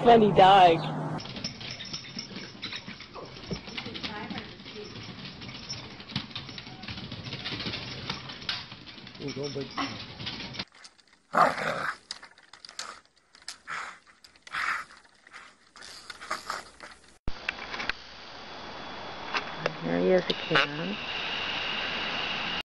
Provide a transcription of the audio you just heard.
funny dog. Oh, don't bite. Here he is again.